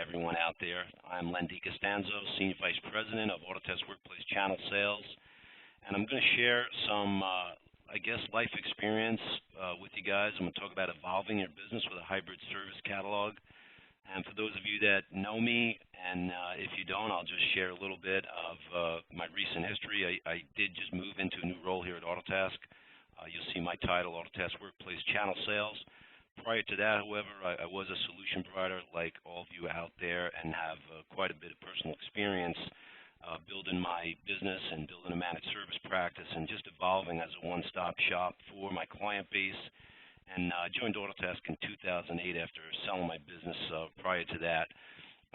everyone out there. I'm Len DiCostanzo, Senior Vice President of Autotest Workplace Channel Sales, and I'm going to share some, life experience with you guys. I'm going to talk about evolving your business with a hybrid service catalog. And for those of you that know me, and if you don't, I'll just share a little bit of my recent history. I did just move into a new role here at Autotask. You'll see my title, Autotask Workplace Channel Sales. Prior to that, however, I was a solution provider like all of you out there and have quite a bit of personal experience building my business and building a managed service practice and just evolving as a one-stop shop for my client base. And I joined Autotask in 2008 after selling my business prior to that.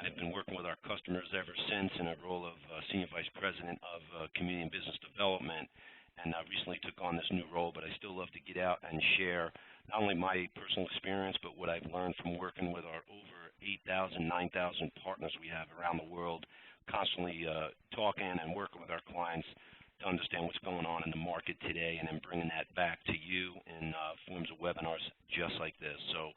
I've been working with our customers ever since in a role of Senior Vice President of Community and Business Development. And I recently took on this new role, but I still love to get out and share not only my personal experience, but what I've learned from working with our over 8,000, 9,000 partners we have around the world, constantly talking and working with our clients to understand what's going on in the market today and then bringing that back to you in forms of webinars just like this. So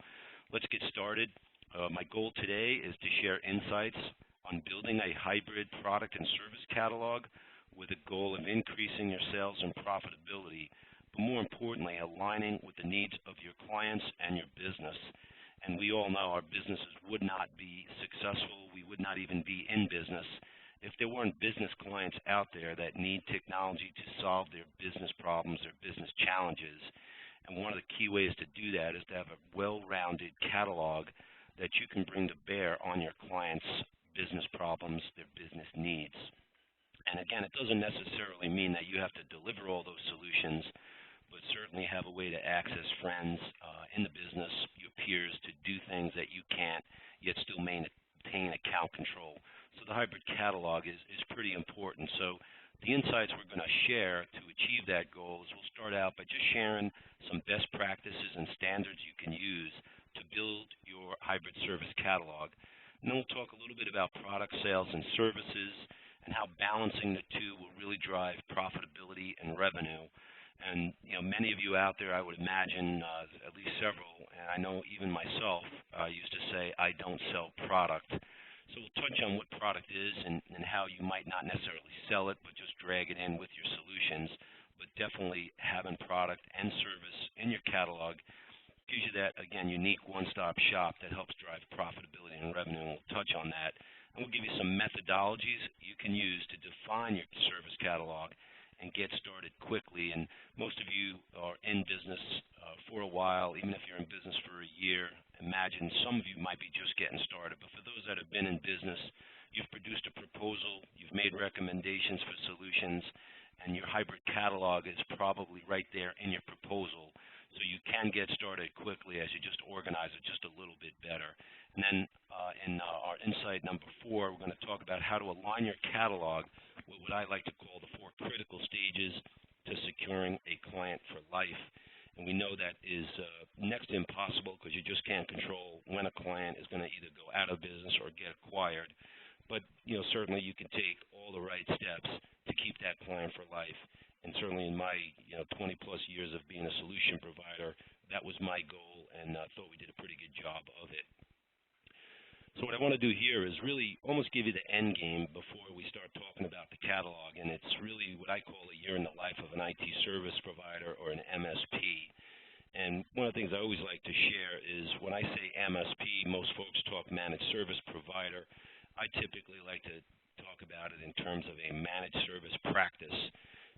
let's get started. My goal today is to share insights on building a hybrid product and service catalog with a goal of increasing your sales and profitability, but more importantly, aligning with the needs of your clients and your business. And we all know our businesses would not be successful, we would not even be in business if there weren't business clients out there that need technology to solve their business problems, their business challenges. And one of the key ways to do that is to have a well-rounded catalog that you can bring to bear on your clients' business problems, their business needs. And again, it doesn't necessarily mean that you have to deliver all those solutions, but certainly have a way to access friends in the business, your peers, to do things that you can't, yet still maintain account control. So the hybrid catalog is pretty important. So the insights we're going to share to achieve that goal is we'll start out by just sharing some best practices and standards you can use to build your hybrid service catalog. And then we'll talk a little bit about product sales and services, and how balancing the two will really drive profitability and revenue. And many of you out there, I would imagine, at least several, and I know even myself, used to say, I don't sell product. So we'll touch on what product is and how you might not necessarily sell it, but just drag it in with your solutions. But definitely having product and service in your catalog gives you that, again, unique one-stop shop that helps drive profitability and revenue, and we'll touch on that. And we'll give you some methodologies you can use to define your service catalog and get started quickly. And most of you are in business for a while, even if you're in business for a year. Imagine some of you might be just getting started, but for those that have been in business, you've produced a proposal, you've made recommendations for solutions, and your hybrid catalog is probably right there in your proposal. So you can get started quickly as you just organize it just a little bit better. And then in our insight number 4, we're going to talk about how to align your catalog with what I like to call the 4 critical stages to securing a client for life. And we know that is next to impossible because you just can't control when a client is going to either go out of business or get acquired. But certainly you can take all the right steps to keep that client for life. And certainly in my 20-plus years of being a solution provider, that was my goal, and I thought we did a pretty good job of it. So what I want to do here is really almost give you the end game before we start talking about the catalog, and it's really what I call a year in the life of an IT service provider or an MSP. And one of the things I always like to share is when I say MSP, most folks talk managed service provider. I typically like to talk about it in terms of a managed service practice,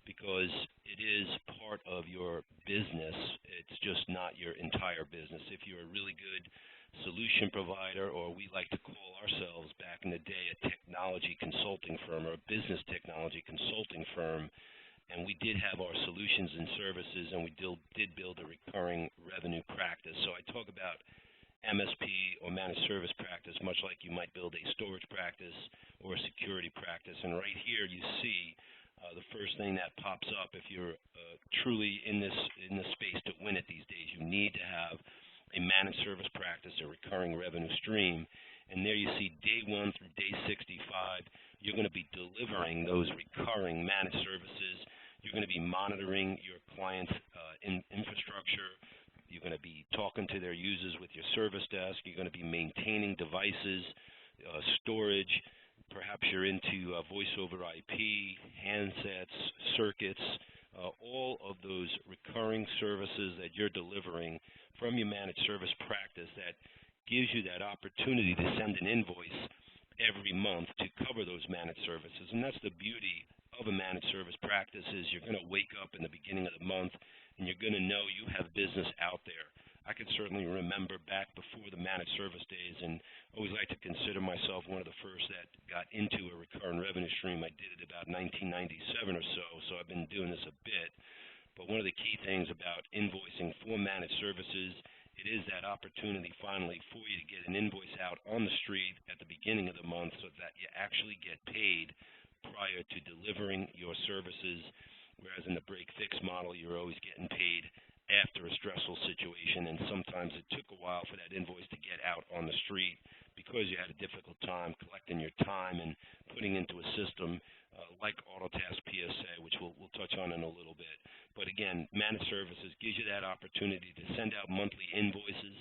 because it is part of your business. It's just not your entire business. If you're a really good solution provider, or we like to call ourselves back in the day a technology consulting firm or a business technology consulting firm, and we did have our solutions and services, and we did build a recurring revenue practice. So I talk about MSP or managed service practice much like you might build a storage practice or a security practice. And right here you see the first thing that pops up if you're truly in this space to win it these days. You need to have a managed service practice, a recurring revenue stream. And there you see day 1 through day 65, you're going to be delivering those recurring managed services. You're going to be monitoring your client's infrastructure. You're going to be talking to their users with your service desk. You're going to be maintaining devices. storage. Perhaps you're into voice over IP, handsets, circuits, all of those recurring services that you're delivering from your managed service practice that gives you that opportunity to send an invoice every month to cover those managed services. And that's the beauty of a managed service practice is you're going to wake up in the beginning of the month and you're going to know you have business out there. I can certainly remember back before the managed service days, and always like to consider myself one of the first that got into a recurring revenue stream. I did it about 1997 or so I've been doing this a bit. But one of the key things about invoicing for managed services, it is that opportunity finally for you to get an invoice out on the street at the beginning of the month so that you actually get paid prior to delivering your services, whereas in the break-fix model, you're always getting paid after a stressful situation, and sometimes it took a while for that invoice to get out on the street because you had a difficult time collecting your time and putting into a system like Autotask PSA, which we'll touch on in a little bit. But again, managed services gives you that opportunity to send out monthly invoices,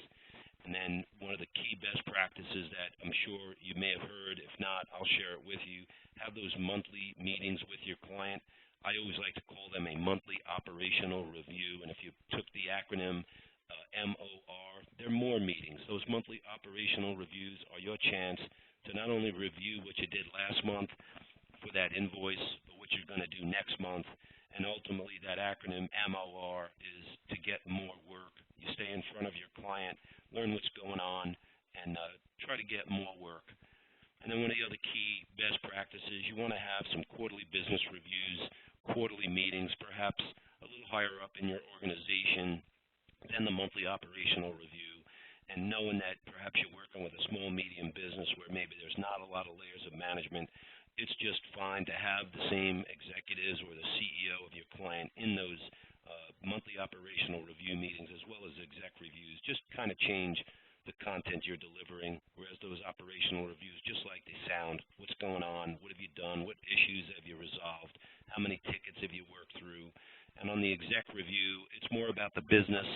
and then one of the key best practices that I'm sure you may have heard, if not, I'll share it with you, have those monthly meetings with your client. I always like to call them a monthly operational review, and if you took the acronym MOR, they're more meetings. Those monthly operational reviews are your chance to not only review what you did last month for that invoice, but what you're going to do next month, and ultimately that acronym MOR is to get more work. You stay in front of your client, learn what's going on, and try to get more work. And then one of the other key best practices, you want to have some quarterly business reviews, quarterly meetings, perhaps a little higher up in your organization than the monthly operational review. And knowing that perhaps you're working with a small, medium business where maybe there's not a lot of layers of management, it's just fine to have the same executives or the CEO of your client in those monthly operational review meetings as well as exec reviews. Just kind of change the content you're delivering, whereas those operational reviews, just like they sound, what's going on, what have you done, what issues have you resolved, how many tickets have you worked through. And on the exec review, it's more about the business.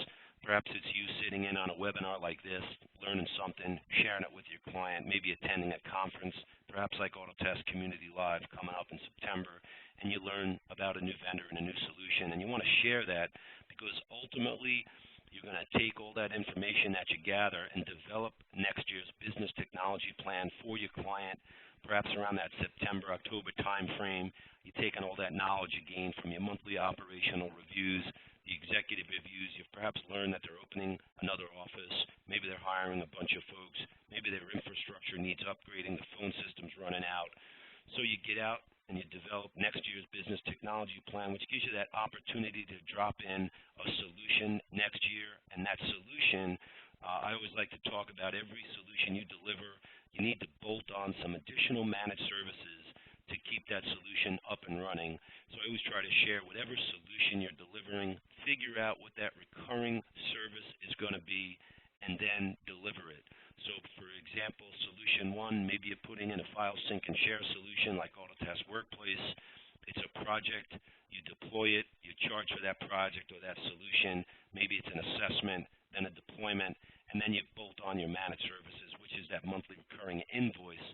Perhaps it's you sitting in on a webinar like this, learning something, sharing it with your client, maybe attending a conference, perhaps like Autotask Community Live coming up in September, and you learn about a new vendor and a new solution, and you want to share that because ultimately you're going to take all that information that you gather and develop next year's business technology plan for your client, perhaps around that September, October time frame. You're taking all that knowledge you gained from your monthly operational reviews, the executive reviews. You've perhaps learned that they're opening another office. Maybe they're hiring a bunch of folks. Maybe their infrastructure needs upgrading. The phone system's running out. So you get out and you develop next year's business technology plan, which gives you that opportunity to drop in a solution next year. And that solution, I always like to talk about every solution you deliver, you need to bolt on some additional managed services to keep that solution up and running. So I always try to share whatever solution you're delivering, figure out what that recurring service is going to be, and then deliver it. So, for example, solution one, maybe you're putting in a file sync and share solution like Autotask Workplace. It's a project. You deploy it. You charge for that project or that solution. Maybe it's an assessment, then a deployment, and then you bolt on your managed services, which is that monthly recurring invoice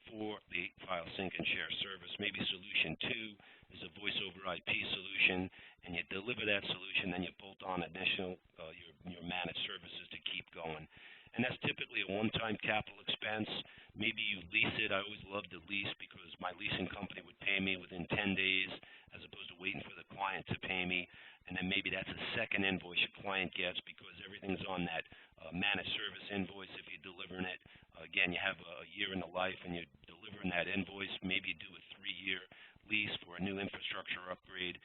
for the file sync and share service. Maybe solution two is a voice over IP solution, and you deliver that solution, then you bolt on additional your managed services to keep going. And that's typically a one-time capital expense. Maybe you lease it. I always love to lease because my leasing company would pay me within 10 days as opposed to waiting for the client to pay me. And then maybe that's a second invoice your client gets because everything's on that managed service invoice if you're delivering it. Again, you have a year in the life and you're delivering that invoice. Maybe you do a 3-year lease for a new infrastructure upgrade,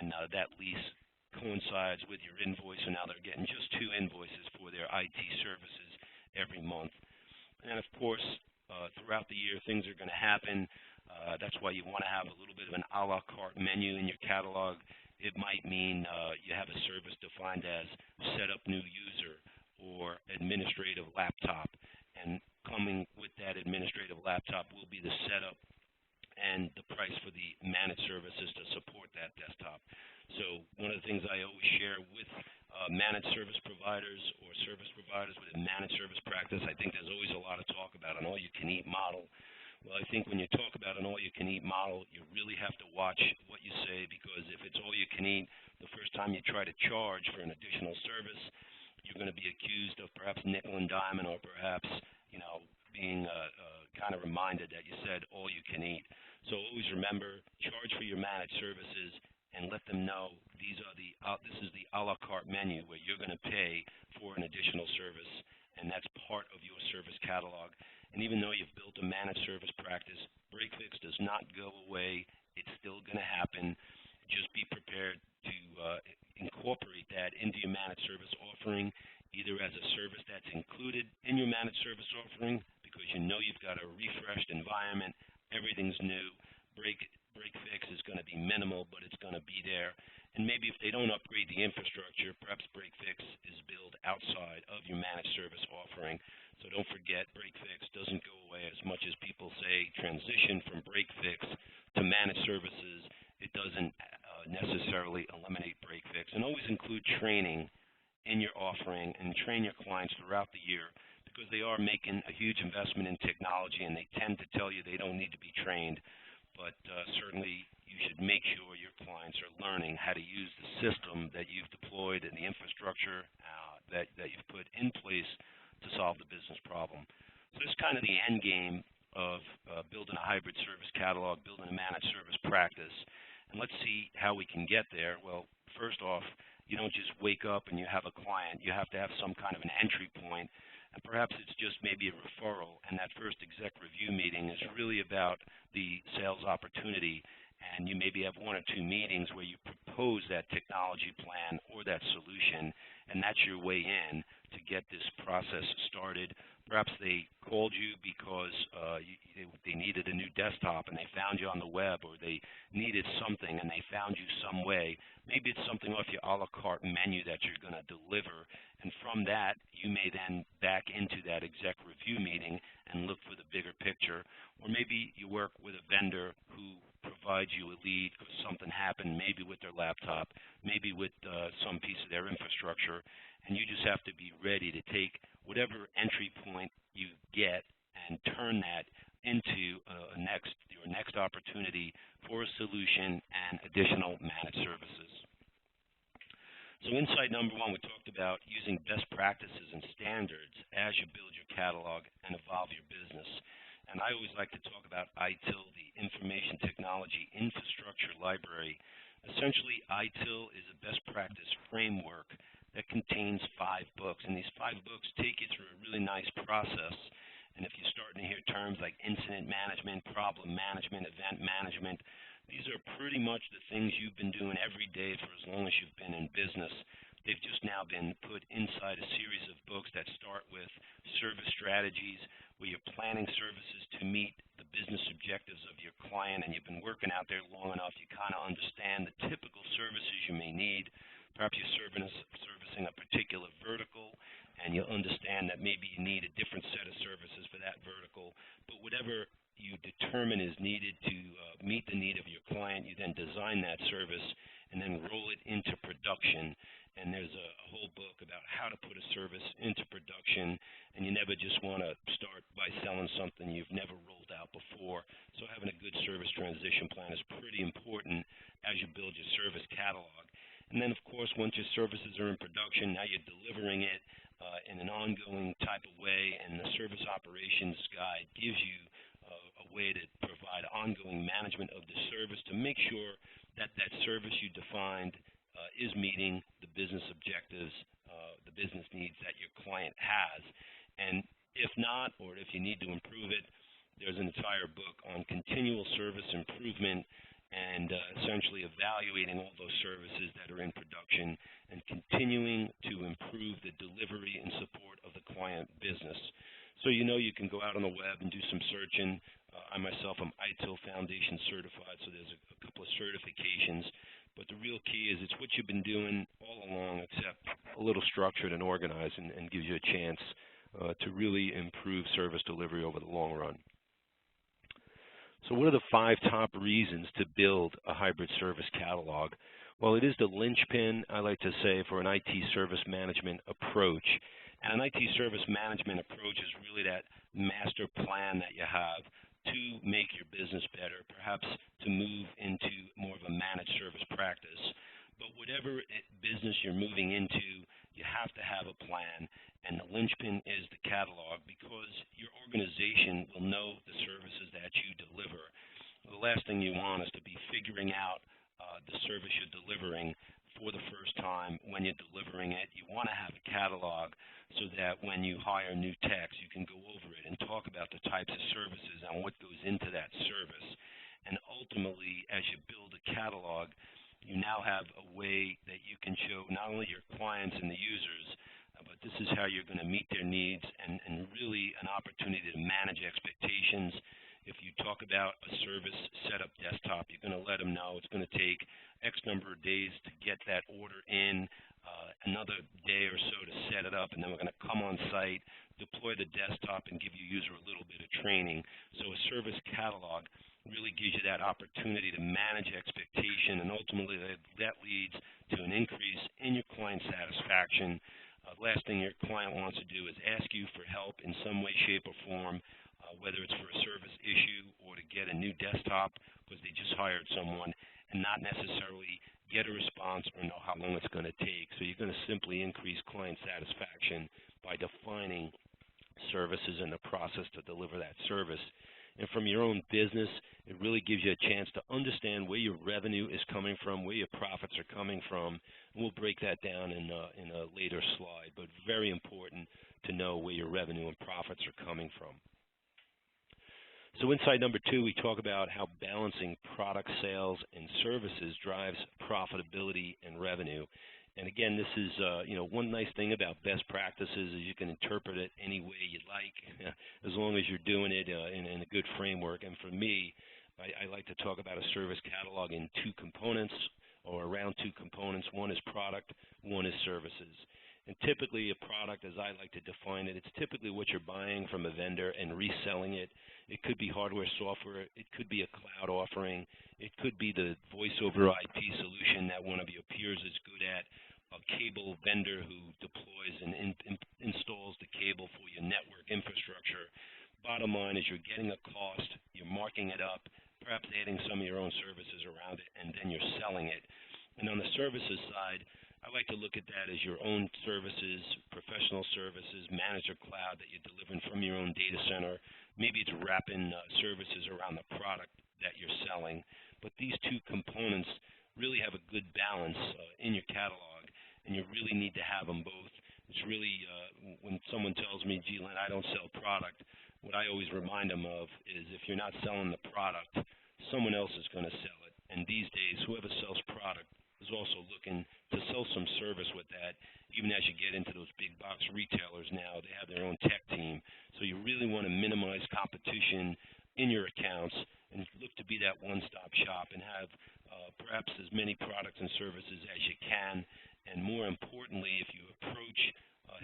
and that lease coincides with your invoice, so now they're getting just 2 invoices for their IT services every month. And of course, throughout the year, things are going to happen. That's why you want to have a little bit of an a la carte menu in your catalog. It might mean you have a service defined as set up new user or administrative laptop. And coming with that administrative laptop will be the setup and the price for the managed services to support that desktop. So one of the things I always share with managed service providers or service providers with a managed service practice. I think there's always a lot of talk about an all-you-can-eat model. Well, I think when you talk about an all-you-can-eat model, you really have to watch what you say, because if it's all-you-can-eat, the first time you try to charge for an additional service, you're going to be accused of perhaps nickel and diming, or perhaps, being kind of reminded that you said all-you-can-eat. So always remember, charge for your managed services and let them know this is the a la carte menu where you're going to pay for an additional service, and that's part of your service catalog. And even though you've built a managed service practice, break fix does not go away. It's still going to happen. Just be prepared to incorporate that into your managed service offering, either as a service that's included in your managed service offering, because you know you've got a refreshed environment, everything's new. Break fix is going to be minimal, but it's going to be there. And maybe if they don't upgrade the infrastructure, perhaps break fix is billed outside of your managed service offering. So don't forget, break fix doesn't go away. As much as people say transition from break fix to managed services, it doesn't necessarily eliminate break fix. And always include training in your offering and train your clients throughout the year, because they are making a huge investment in technology, and they tend to tell you they don't need to be trained. But certainly you should make sure your clients are learning how to use the system that you've deployed and the infrastructure that you've put in place to solve the business problem. So this is kind of the end game of building a hybrid service catalog, building a managed service practice. And let's see how we can get there. Well, first off, you don't just wake up and you have a client. You have to have some kind of an entry point. And perhaps it's just maybe a referral, and that first exec review meeting is really about the sales opportunity, and you maybe have 1 or 2 meetings where you propose that technology plan or that solution, and that's your way in to get this process started. Perhaps they called you because they needed a new desktop and they found you on the web, or they needed something and they found you some way. Maybe it's something off your a la carte menu that you're going to deliver, and from that you may then back into that exec review meeting and look for the bigger picture. Or maybe you work with a vendor who provides you a lead because something happened, maybe with their laptop, maybe with some piece of their infrastructure, and you just have to be ready to take whatever entry point you get and turn that into your next opportunity for a solution and additional managed services. So insight number 1, we talked about using best practices and standards as you build your catalog and evolve your business. And I always like to talk about ITIL, the Information Technology Infrastructure Library. Essentially, ITIL is a best practice framework that contains 5 books. And these 5 books take you through a really nice process. And if you're starting to hear terms like incident management, problem management, event management, these are pretty much the things you've been doing every day for as long as you've been in business. They've just now been put inside a series of books that start with service strategies, where you're planning services to meet the business objectives of your client, and you've been working out there long enough, you kind of understand the typical services you may need. Perhaps you're servicing a particular vertical, and you'll understand that maybe you need a different set of services for that vertical. But whatever you determine is needed to meet the need of your client, you then design that service and then roll it into production. And there's a whole book about how to put a service into production, and you never just want to start by selling something you've never rolled out before. So having a good service transition plan is pretty important as you build your service catalog. And then, of course, once your services are in production, now you're delivering it in an ongoing type of way, and the service operations guide gives you a way to provide ongoing management of the service to make sure that that service you defined is meeting the business objectives, the business needs that your client has. And if not, or if you need to improve it, there's an entire book on continual service improvement and essentially evaluating all those services that are in production and continuing to improve the delivery and support of the client business. So you can go out on the web and do some searching. I myself am ITIL Foundation certified, so there's a couple of certifications. But the real key is it's what you've been doing all along, except a little structured and organized, and gives you a chance to really improve service delivery over the long run. So what are the 5 top reasons to build a hybrid service catalog? Well, it is the linchpin, I like to say, for an IT service management approach. And an IT service management approach is really that master plan that you have to make your business better, perhaps to move into more of a managed service practice. But whatever business you're moving into, you have to have a plan, and the linchpin is the catalog because your organization will know the services that you deliver. The last thing you want is to be figuring out the service you're delivering for the first time when you're delivering it. You want to have a catalog so that when you hire new techs, you can go over it and talk about the types of services and what goes into that service. And ultimately, as you build a catalog, you now have a way that you can show not only your clients and the users, but this is how you're going to meet their needs and really an opportunity to manage expectations. If you talk about a service setup desktop, you're going to let them know it's going to take X number of days to get that order in, another day or so to set it up, and then we're going to come on site, deploy the desktop, and give your user a little bit of training. So a service catalog really gives you that opportunity to manage expectation, and ultimately that leads to an increase in your client satisfaction. Last thing your client wants to do is ask you for help in some way, shape, or form, whether it's for a service issue or to get a new desktop because they just hired someone, and not necessarily get a response or know how long it's going to take. So you're going to simply increase client satisfaction by defining services and the process to deliver that service. And from your own business, it really gives you a chance to understand where your revenue is coming from, where your profits are coming from. And we'll break that down in a later slide, but very important to know where your revenue and profits are coming from. So insight number 2, we talk about how balancing product sales and services drives profitability and revenue. And again, this is one nice thing about best practices is you can interpret it any way you like, as long as you're doing it in a good framework. And for me, I like to talk about a service catalog in 2 components, or around 2 components. One is product, one is services. And typically a product, as I like to define it, it's typically what you're buying from a vendor and reselling it. It could be hardware, software. It could be a cloud offering. It could be the voice over IP solution that one of your peers is good at, a cable vendor who deploys and installs the cable for your network infrastructure. Bottom line is you're getting a cost, you're marking it up, perhaps adding some of your own services around it, and then you're selling it. And on the services side, I like to look at that as your own services, professional services, manager cloud that you're delivering from your own data center. Maybe it's wrapping services around the product that you're selling. But these 2 components really have a good balance in your catalog, and you really need to have them both. It's really, when someone tells me, gee, Len, I don't sell product, what I always remind them of is if you're not selling the product, someone else is going to sell it. And these days, whoever sells product is also looking to sell some service with that. Even as you get into those big box retailers now, they have their own tech team. So you really want to minimize competition in your accounts and look to be that one-stop shop and have perhaps as many products and services as you can. And more importantly, if you approach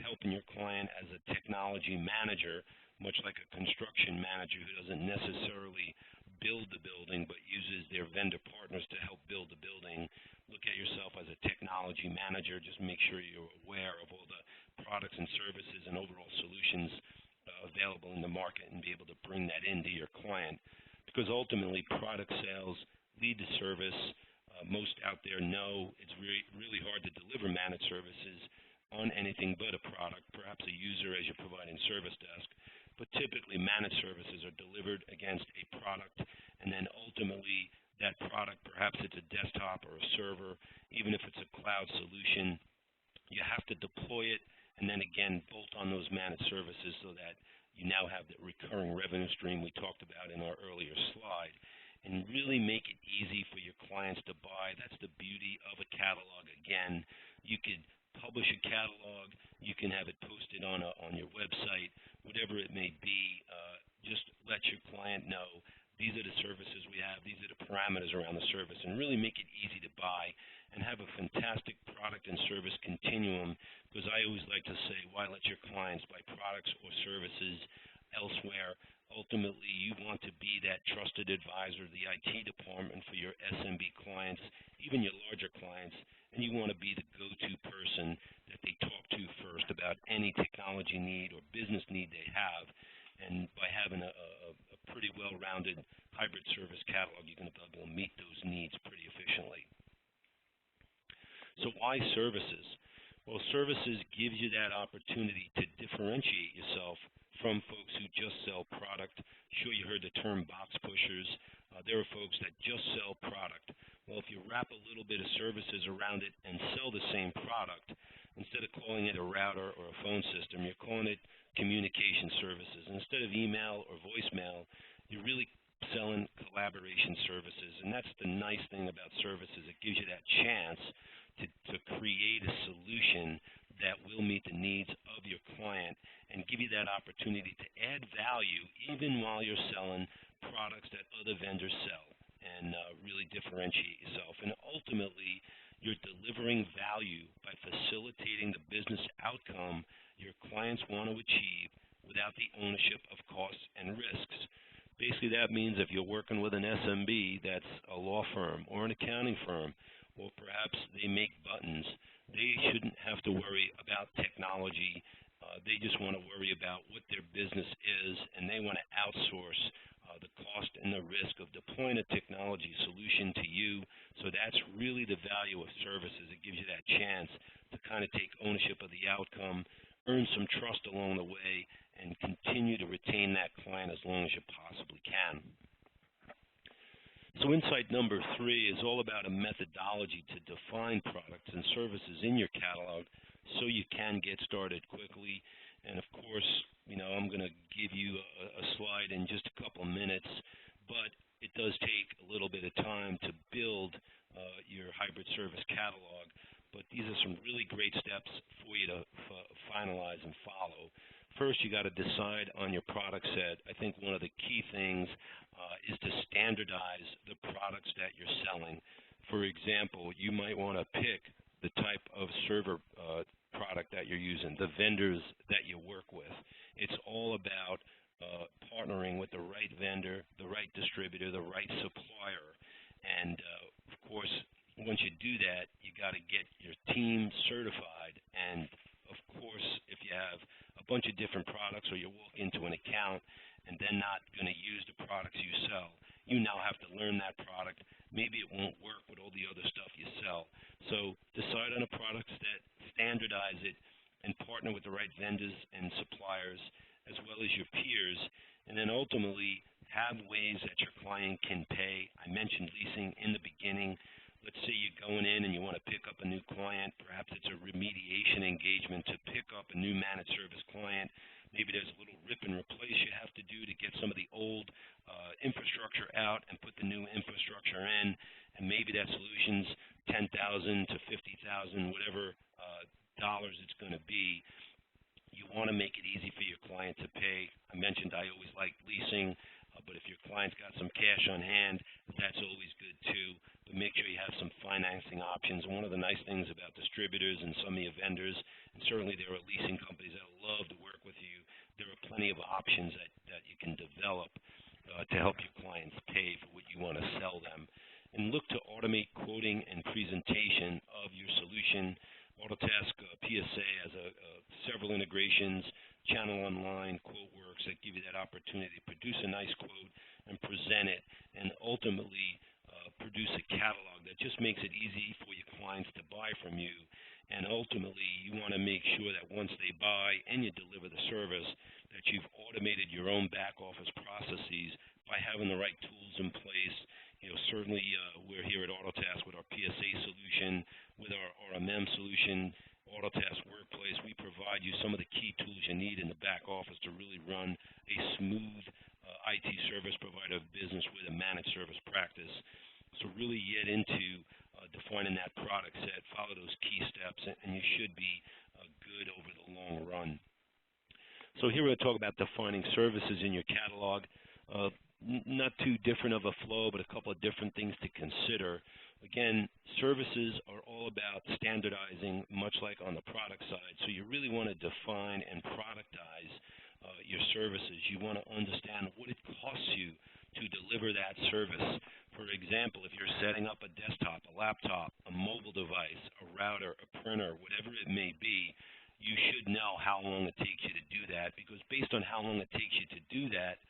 helping your client as a technology manager, much like a construction manager who doesn't necessarily build the building but uses their vendor partners to help build the building, look at yourself as a technology manager. Just make sure you're aware of all the products and services and overall solutions available in the market and be able to bring that into your client. Because ultimately, product sales lead to service. Most out there know it's really hard to deliver managed services on anything but a product, perhaps a user as you're providing service desk. But typically, managed services are delivered against a product, and then ultimately that product, perhaps it's a desktop or a server, even if it's a cloud solution, you have to deploy it and then again bolt on those managed services so that you now have the recurring revenue stream we talked about in our earlier slide, and really make it easy for your clients to buy. That's the beauty of a catalog. Again, you could publish a catalog, you can have it posted on your website, whatever it may be. Just let your client know these are the services we have, these are the parameters around the service, and really make it easy to buy and have a fantastic product and service continuum, because I always like to say, why let your clients buy products or services elsewhere Ultimately, you want to be that trusted advisor of the IT department for your SMB clients, even your larger clients, and you want to be the go-to person that they talk to first about any technology need or business need they have. And by having a pretty well-rounded hybrid service catalog, you're going to be able to meet those needs pretty efficiently. So why services? Well, services gives you that opportunity to differentiate yourself from folks who just sell product. Sure, you heard the term box pushers. There are folks that just sell product. Well, if you wrap a little bit of services around it and sell the same product, instead of calling it a router or a phone system, you're calling it communication services. Instead of email or voicemail, you're really selling collaboration services. And that's the nice thing about services. It gives you that chance to create a solution that will meet the needs of your client and give you that opportunity to add value even while you're selling products that other vendors sell, and really differentiate yourself. And ultimately, you're delivering value by facilitating the business outcome your clients want to achieve without the ownership of costs and risks. Basically, that means if you're working with an SMB that's a law firm or an accounting firm, or perhaps they make buttons, they shouldn't have to worry about technology. They just want to worry about what their business is, and they want to outsource the cost and the risk of deploying a technology solution to you. So that's really the value of services. It gives you that chance to kind of take ownership of the outcome, earn some trust along the way, and continue to retain that client as long as you possibly can. So insight number 3 is all about a methodology to define products and services in your catalog so you can get started quickly. And of course, I'm going to give you a slide in just a couple of minutes, but it does take a little bit of time to build your hybrid service catalog. But these are some really great steps for you to finalize and follow. First, you got to decide on your product set. I think one of the key things is to standardize the products that you're selling. For example, you might want to pick the type of server product that you're using, the vendors that you work with. It's all about partnering with the right vendor, the right distributor, the right supplier. And of course, once you do that, you got to get your team certified. And of course, if you have a bunch of different products, or you walk into an account and they're not going to use the products you sell, you now have to learn that product. Maybe it won't work with all the other stuff you sell. So decide on the products that standardize it and partner with the right vendors and suppliers as well as your peers. And then ultimately have ways that your client can pay. I mentioned leasing in the beginning. Let's say you're going in and you want to pick up a new client. Perhaps it's a remediation engagement to pick up a new managed service client. Maybe there's a little rip and replace you have to do to get some of the old infrastructure out and put the new infrastructure in. And maybe that solution's $10,000 to $50,000, whatever dollars it's going to be. You want to make it easy for your client to pay. I mentioned I always like leasing, but if your client's got some cash on hand, that's always good too. But make sure you have some financing options. One of the nice things about distributors and some of your vendors, and certainly there are leasing companies that love to work with you, there are plenty of options that you can develop to help your clients pay for what you want to sell them. And look to automate quoting and presentation of your solution. Autotask PSA has several integrations, Channel Online, QuoteWorks, that give you that opportunity to produce a nice quote and present it, and ultimately produce a catalog that just makes it easy for your clients to buy from you. And ultimately, you want to make sure that once they buy and you deliver the service, that you've automated your own back office processes by having the right tools in place. Certainly we're here at Autotask with our PSA solution, with our RMM solution, Autotask Workplace. We provide you some of the key tools you need in the back office to really run a smooth IT service provider business with a managed service practice. So really get into defining that product set, follow those key steps, and you should be good over the long run. So here we're going to talk about defining services in your catalog. Not too different of a flow, but a couple of different things to consider. Again, services are all about standardizing, much like on the product side. So you really want to define and productize your services. You want to understand what it costs you to deliver that service. For example, if you're setting up a desktop, a laptop, a mobile device, a router, a printer, whatever it may be, you should know how long it takes you to do that, because based on how long it takes you to do that,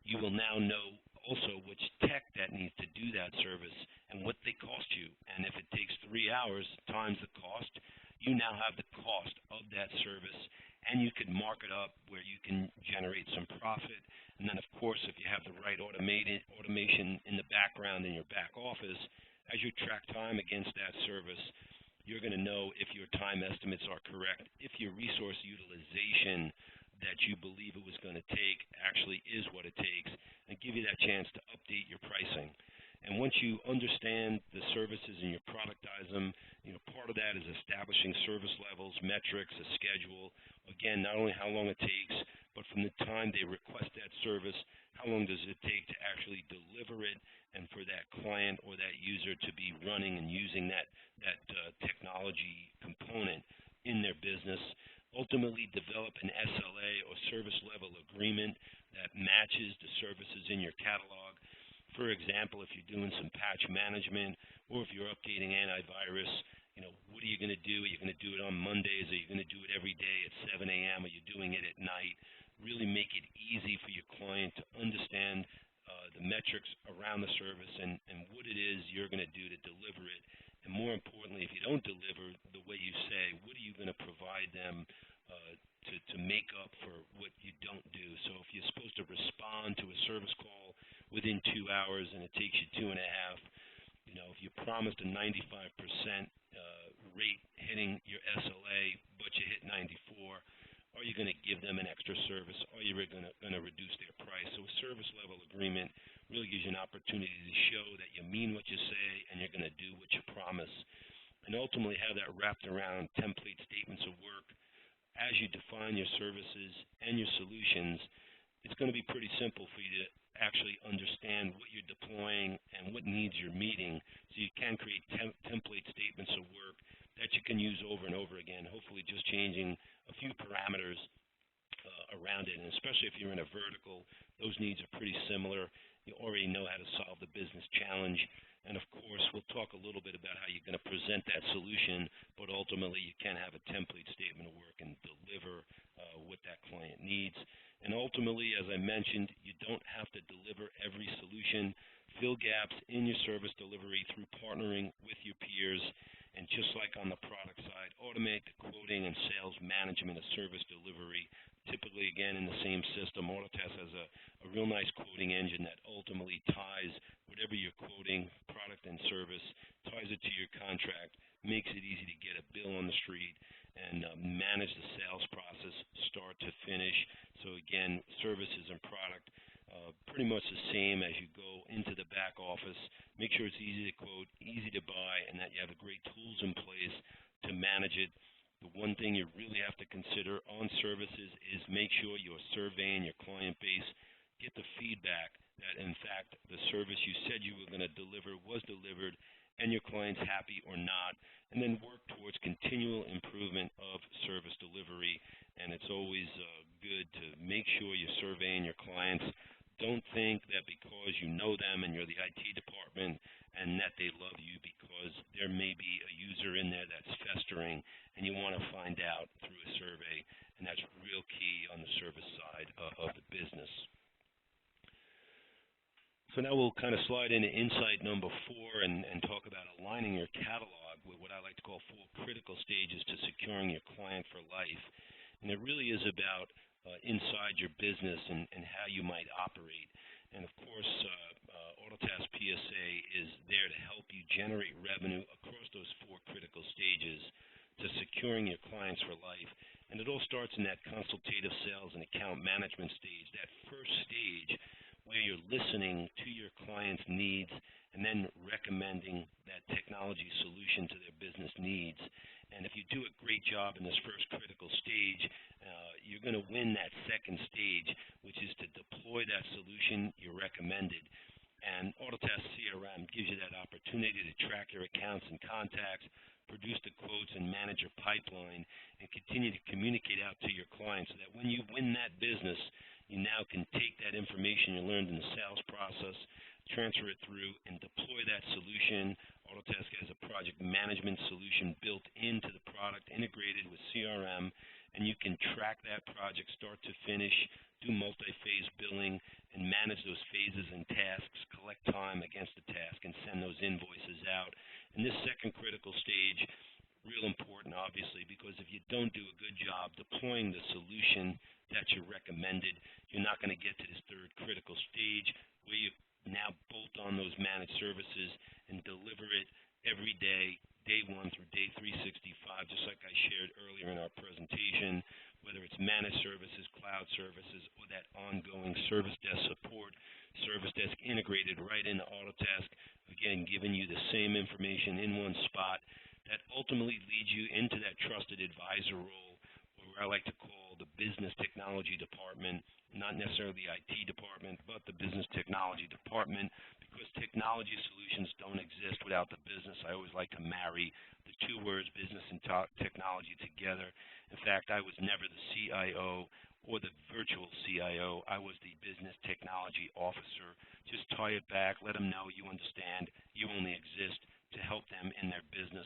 you will now know also which tech that needs to do that service and what they cost you. And if it takes 3 hours times the cost, you now have the cost of that service, and you can mark it up where you can generate some profit. And then, of course, if you have the right automation in the background in your back office, as you track time against that service, you're going to know if your time estimates are correct, if your resource utilization that you believe it was going to take actually is what it takes, and give you that chance to update your pricing. And once you understand the services and you productize them, part of that is establishing service levels, metrics, a schedule. Again, not only how long it takes, but from the time they request that service, how long does it take to actually deliver it, and for that client or that user to be running and using that technology component in their business. Ultimately, develop an SLA or service level agreement that matches the services in your catalog. For example, if you're doing some patch management or if you're updating antivirus, what are you going to do? Are you going to do it on Mondays? Are you going to do it every day at 7 a.m.? Are you doing it at night? Really make it easy for your client to understand the metrics around the service and what it is you're going to do to deliver it. And more importantly, if you don't deliver the way you say, what are you going to provide them to make up for what you don't do? So if you're supposed to respond to a service call within 2 hours and it takes you 2.5, if you promised a 95% rate hitting your SLA, but you hit 94, are you going to give them an extra service? Are you going to reduce their price? So a service level agreement really gives you an opportunity to show that you mean what you say and you're going to do what you promise. And ultimately have that wrapped around template statements of work. As you define your services and your solutions, it's going to be pretty simple for you to actually understand what you're deploying and what needs you're meeting, so you can create template statements of work that you can use over and over again, hopefully just changing a few parameters around it. And especially if you're in a vertical, those needs are pretty similar. You already know how to solve the business challenge. And of course, we'll talk a little bit about how you're going to present that solution, but ultimately you can have a template statement of work and deliver what that client needs. And ultimately, as I mentioned, you don't have to deliver every solution. Fill gaps in your service delivery through partnering with your peers. And just like on the product side, automate the quoting and sales management of service delivery. Typically, again, in the same system, Autodesk has a real nice quoting engine that ultimately ties whatever you're quoting, product and service, ties it to your contract, makes it easy to get a bill on the street, and manage the sales process start to finish. So again, services and product, pretty much the same as you go into the back office. Make sure it's easy to quote, easy to buy, and that you have great tools in place to manage it. The one thing you really have to consider on services is make sure you're surveying your client base, get the feedback that, in fact, the service you said you were going to deliver was delivered, and your client's happy or not, and then work towards continual improvement of service delivery. And it's always good to make sure you're surveying your clients. Don't think that because you know them and you're the IT department and that they love you, because there may be a user in there that's festering, and you want to find out through a survey, and that's real key on the service side of the business. So now we'll kind of slide into insight number 4 and talk about aligning your catalog with what I like to call 4 critical stages to securing your client for life. And it really is about inside your business and how you might operate. And of course, Autotask PSA is there to help you generate revenue across those 4 critical stages to securing your clients for life. And it all starts in that consultative sales and account management stage, that first stage where you're listening to your client's needs and then recommending that technology solution to their business needs. And if you do a great job in this first critical stage, you're going to win that second stage, which is to deploy that solution you recommended. And Autotask CRM gives you that opportunity to track your accounts and contacts, produce the quotes, and manage your pipeline, and continue to communicate out to your clients so that when you win that business, you now can take that information you learned in the sales process, transfer it through, and deploy that solution. Autotask has a project management solution built into the product, integrated with CRM, and you can track that project start to finish, do multi-phase billing, and manage those phases and tasks, collect time against the task, and send those invoices out. And this second critical stage, real important, obviously, because if you don't do a good job deploying the solution that you recommended, you're not going to get to this third critical stage where you now bolt on those managed services and deliver it every day, day 1 through day 365, just like I shared earlier in our presentation, whether it's managed services, cloud services, or that ongoing service desk support, service desk integrated right into Autotask, again, giving you the same information in one spot that ultimately leads you into that trusted advisor role, or what I like to call the business technology department, not necessarily the IT department, but the business technology department, because technology solutions don't exist without the business. I always like to marry the two words, business and technology, together. In fact, I was never the CIO or the virtual CIO. I was the business technology officer. Just tie it back, let them know you understand you only exist to help them in their business.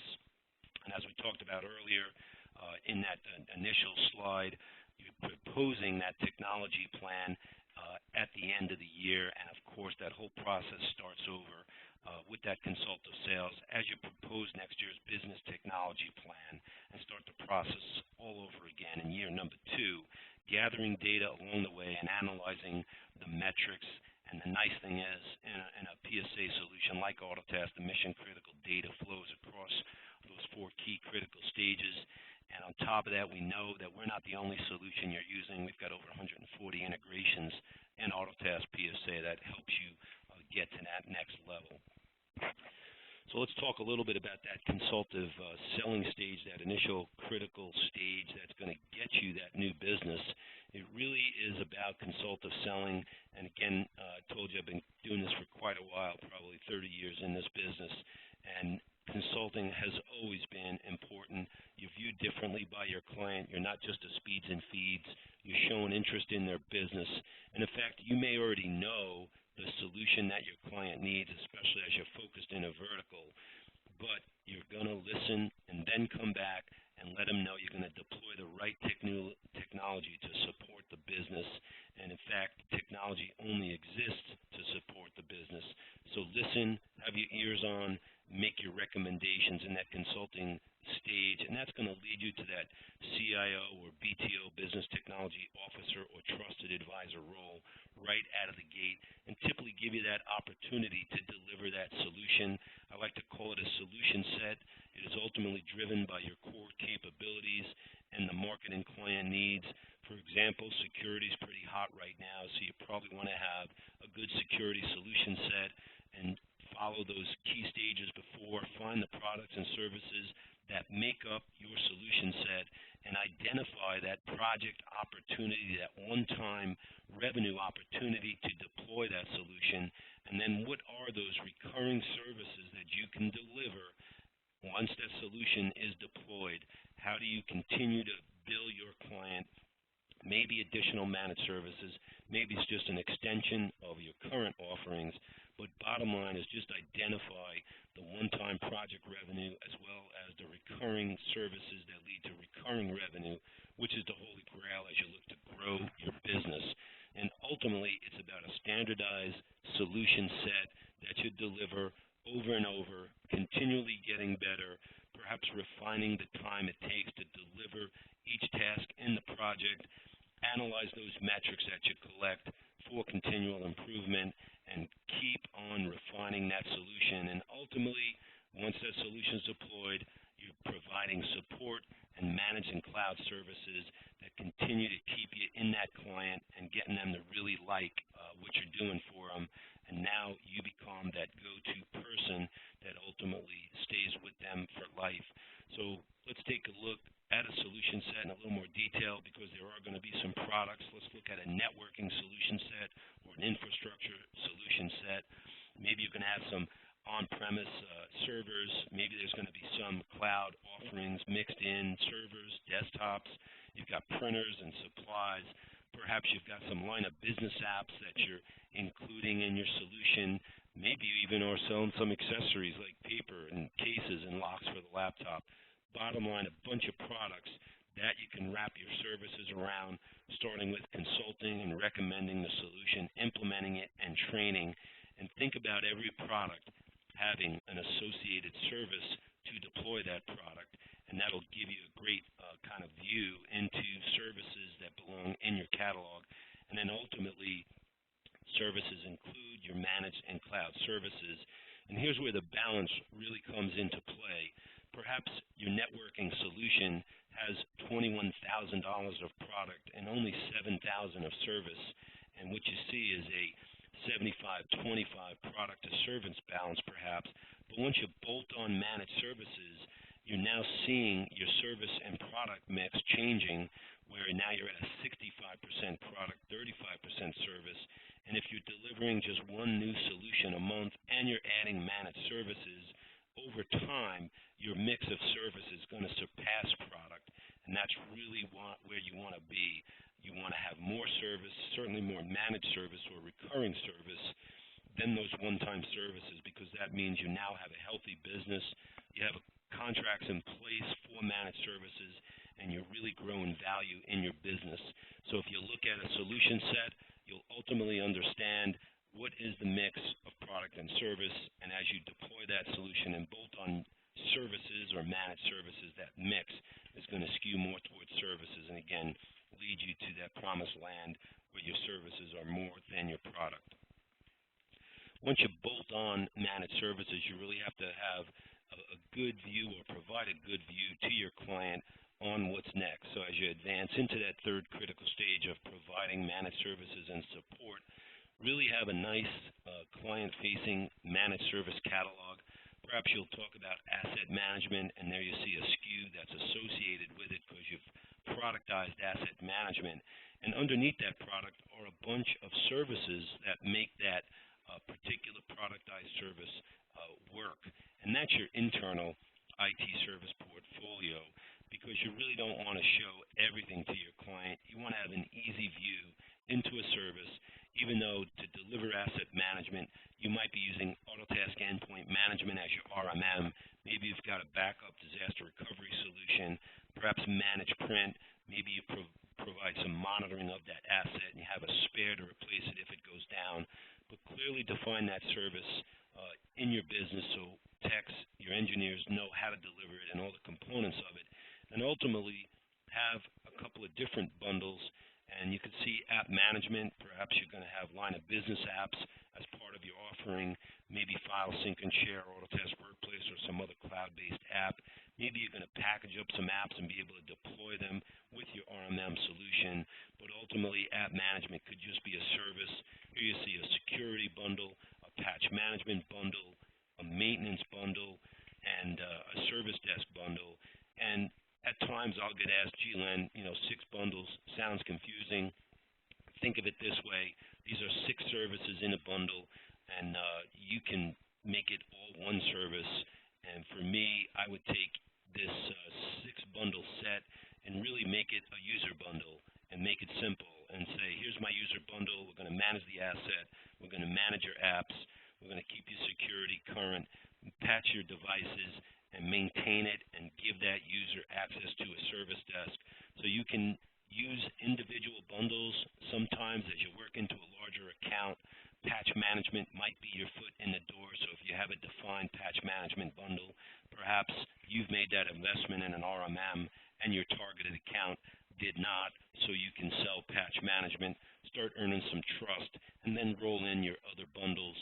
And as we talked about earlier in that initial slide, you're proposing that technology plan at the end of the year, and of course that whole process starts over with that consultative sales as you propose next year's business technology plan and start the process all over again in year number 2, gathering data along the way and analyzing the metrics. And the nice thing is, in a PSA solution like Autotask, the mission-critical data flows across those 4 key critical stages. And on top of that, we know that we're not the only solution you're using. We've got over 140 integrations in Autotask PSA that helps you get to that next level. So let's talk a little bit about that consultative selling stage, that initial critical stage that's going to get you that new business. It really is about consultative selling. And again, I told you I've been doing this for quite a while, probably 30 years in this business. And consulting has always been important. You're viewed differently by your client. You're not just a speeds and feeds. You're showing interest in their business. And in fact, you may already know the solution that your client needs, especially as you're focused in a vertical. But you're going to listen and then come back and let them know you're going to deploy the right technology to support the business. And in fact, technology only exists to support the business. So listen, have your ears on, make your recommendations in that consulting stage, and that's going to lead you to that CIO or BTO, business technology officer or trusted advisor role right out of the gate, and typically give you that opportunity to deliver that solution. I like to call it a solution set. It is ultimately driven by your core capabilities and the market and client needs. For example, security is pretty hot right now, so you probably want to have a good security solution set and follow those key stages before, find the products and services that make up your solution set, and identify that project opportunity, that one-time revenue opportunity to deploy that solution, and then what are those recurring services that you can deliver once that solution is deployed? How do you continue to bill your client? Maybe additional managed services, maybe it's just an extension of your current offerings, but bottom line is just identify the one-time project revenue as well as the recurring services that lead to recurring revenue, which is the holy grail as you look to grow your business. And ultimately, it's about a standardized solution set that you deliver over and over, continually getting better, perhaps refining the time it takes to deliver each task in the project, analyze those metrics that you collect for continual improvement, and keep on refining that solution. And ultimately, once that solution is deployed, you're providing support and managing cloud services that continue to keep you in that client and getting them to really like what you're doing for them. And now you become that go-to person that ultimately stays with them for life. So let's take a look at a solution set in a little more detail, because there are going to be some products. Let's look at a networking solution set or an infrastructure solution set. Maybe you're going to have some on-premise servers. Maybe there's going to be some cloud offerings mixed in, servers, desktops. You've got printers and supplies. Perhaps you've got some line of business apps that you're including in your solution. Maybe you even are selling some accessories like paper and cases and locks for the laptop. Bottom line, a bunch of products that you can wrap your services around, starting with consulting and recommending the solution, implementing it, and training. And think about every product having an associated service to deploy that product, and that'll give you a great kind of view into services that belong in your catalog. And then ultimately, services include your managed and cloud services. And here's where the balance really comes into play. Perhaps your networking solution has $21,000 of product and only $7,000 of service, and what you see is a 75-25 product to service balance perhaps. But once you bolt on managed services, you're now seeing your service and product mix changing, where now you're at a 65% product, 35% service. And if you're delivering just one new solution a month and you're adding managed services, over time, your mix of service is going to surpass product, and that's really where you want to be. You want to have more service, certainly more managed service or recurring service than those one-time services, because that means you now have a healthy business, you have contracts in place for managed services, and you're really growing value in your business. So if you look at a solution set, you'll ultimately understand what is the mix of product and service, and as you deploy that solution and bolt on services or managed services, that mix is going to skew more towards services, and again, lead you to that promised land where your services are more than your product. Once you bolt on managed services, you really have to have a good view or provide a good view to your client on what's next. So as you advance into that third critical stage of providing managed services and support, really have a nice client-facing managed service catalog. Perhaps you'll talk about asset management, and there you see a SKU that's associated with it because you've productized asset management. And underneath that product are a bunch of services that make that particular productized service work. And that's your internal IT service portfolio, because you really don't want to show everything to your client. You want to have an easy view into a service, even though to deliver asset management, you might be using Autotask Endpoint Management as your RMM. Maybe you've got a backup disaster recovery solution, perhaps managed print. Maybe you provide some monitoring of that asset and you have a spare to replace it if it goes down. But clearly define that service in your business so techs, your engineers know how to deliver it and all the components of it. And ultimately have a couple of different bundles. And you can see app management. Perhaps you're going to have line of business apps as part of your offering, maybe file sync and share, Autotask Workplace, or some other cloud-based app. Maybe you're going to package up some apps and be able to deploy them with your RMM solution. But ultimately, app management could just be a service. Here you see a security bundle, a patch management bundle, a maintenance bundle, and a service desk bundle. And at times I'll get asked, gee, Len, 6 bundles sounds confusing. Think of it this way. These are 6 services in a bundle, and you can make it all one service. And for me, I would take this 6-bundle set and really make it a user bundle and make it simple and say, here's my user bundle. We're going to manage the asset. We're going to manage your apps. We're going to keep your security current, patch your devices, and maintain it and give that user access to a service desk. So you can use individual bundles sometimes as you work into a larger account. Patch management might be your foot in the door. So if you have a defined patch management bundle, perhaps you've made that investment in an RMM and your targeted account did not, so you can sell patch management, start earning some trust, and then roll in your other bundles.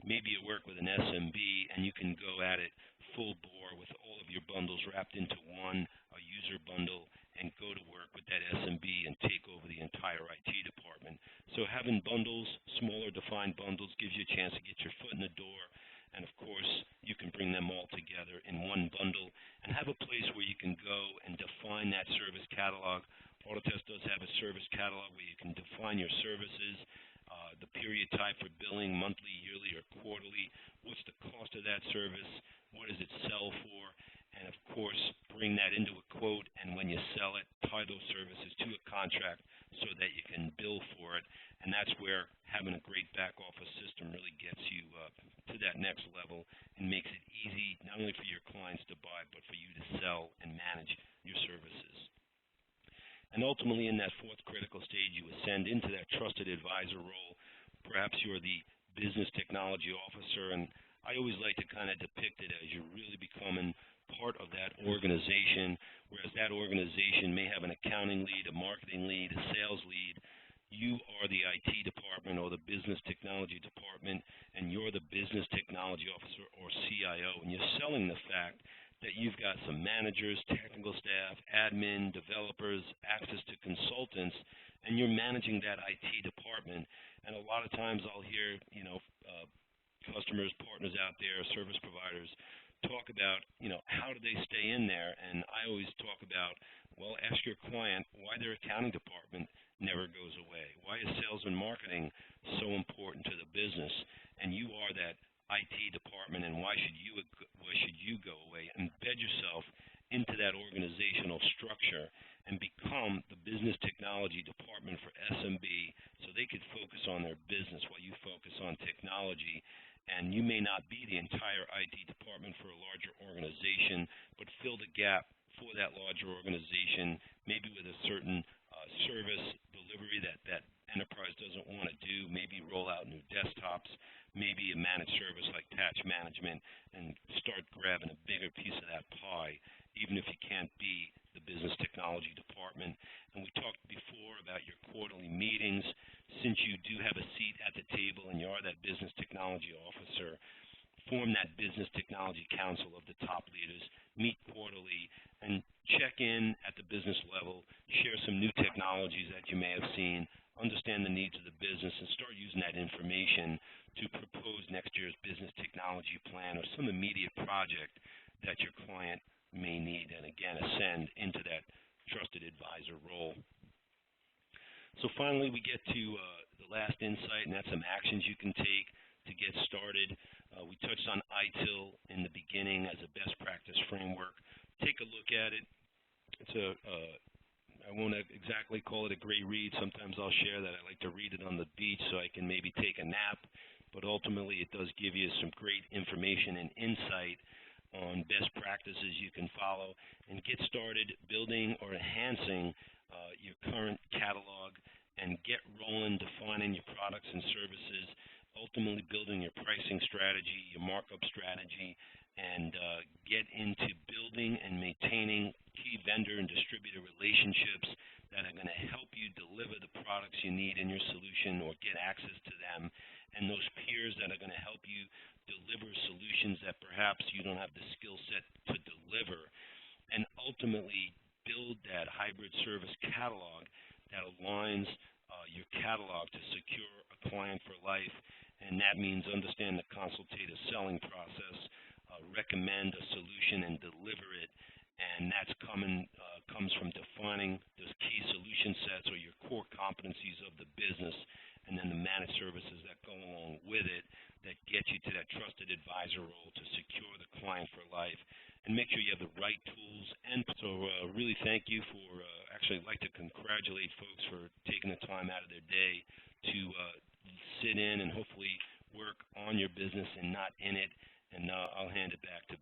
Maybe you work with an SMB and you can go at it full bore with all of your bundles wrapped into one, a user bundle, and go to work with that SMB and take over the entire IT department. So having bundles, smaller defined bundles, gives you a chance to get your foot in the door. And of course, you can bring them all together in one bundle and have a place where you can go and define that service catalog. Autodesk does have a service catalog where you can define your services, the period type for billing, monthly, yearly, or quarterly, what's the cost of that service, what does it sell for, and of course bring that into a quote, and when you sell it, tie those services to a contract so that you can bill for it. And that's where having a great back office system really gets you to that next level and makes it easy not only for your clients to buy, but for you to sell and manage your services. And ultimately, in that fourth critical stage, you ascend into that trusted advisor role. Perhaps you're the business technology officer, and I always like to kind of depict it as you're really becoming part of that organization, whereas that organization may have an accounting lead, a marketing lead, a sales lead. You are the IT department or the business technology department, and you're the business technology officer or CIO, and you're selling the fact that you've got some managers, technical staff, admin, developers, access to consultants, and you're managing that IT department. And a lot of times I'll hear, customers, partners out there, service providers talk about, how do they stay in there? And I always talk about, well, ask your client why their accounting department never goes away. Why is sales and marketing so important to the business? And you are that IT department, and why should you go away? Embed yourself into that organizational structure and become the business technology department for SMB so they could focus on their business while you focus on technology. And you may not be the entire IT department for a larger organization, but fill the gap for that larger organization, maybe with a certain service delivery that enterprise doesn't want to do, maybe roll out new desktops, maybe a managed service like patch management, and start grabbing a bigger piece of that pie, even if you can't be the business technology department. And we talked before about your quarterly meetings. Since you do have a seat at the table and you are that business technology officer, form that business technology council of the top leaders, meet quarterly, and check in at the business level, share some new technologies that you may have seen, understand the needs of the business, and start using that information to propose next year's business technology plan or some immediate project that your client may need, and again, ascend into that trusted advisor role. So finally, we get to the last insight, and that's some actions you can take to get started. We touched on ITIL in the beginning as a best practice framework. Take a look at it. It's I won't exactly call it a great read. Sometimes I'll share that I like to read it on the beach so I can maybe take a nap, but ultimately it does give you some great information and insight on best practices you can follow and get started building or enhancing your current catalog and get rolling defining your products and services, ultimately building your pricing strategy, your markup strategy, and get into building and maintaining key vendor and distributor relationships that are going to help you deliver the products you need in your solution or get access to them, and those peers that are going to help you deliver solutions that perhaps you don't have the skill set to deliver, and ultimately build that hybrid service catalog that aligns your catalog to secure a client for life. And that means understand the consultative selling process, recommend a solution and deliver it, and that's comes from defining those key solution sets or your core competencies of the business, and then the managed services that go along with it that get you to that trusted advisor role to secure the client for life, and make sure you have the right tools. And so really thank you for, actually I'd like to congratulate folks for taking the time out of their day to sit in and hopefully work on your business and not in it. And I'll hand it back to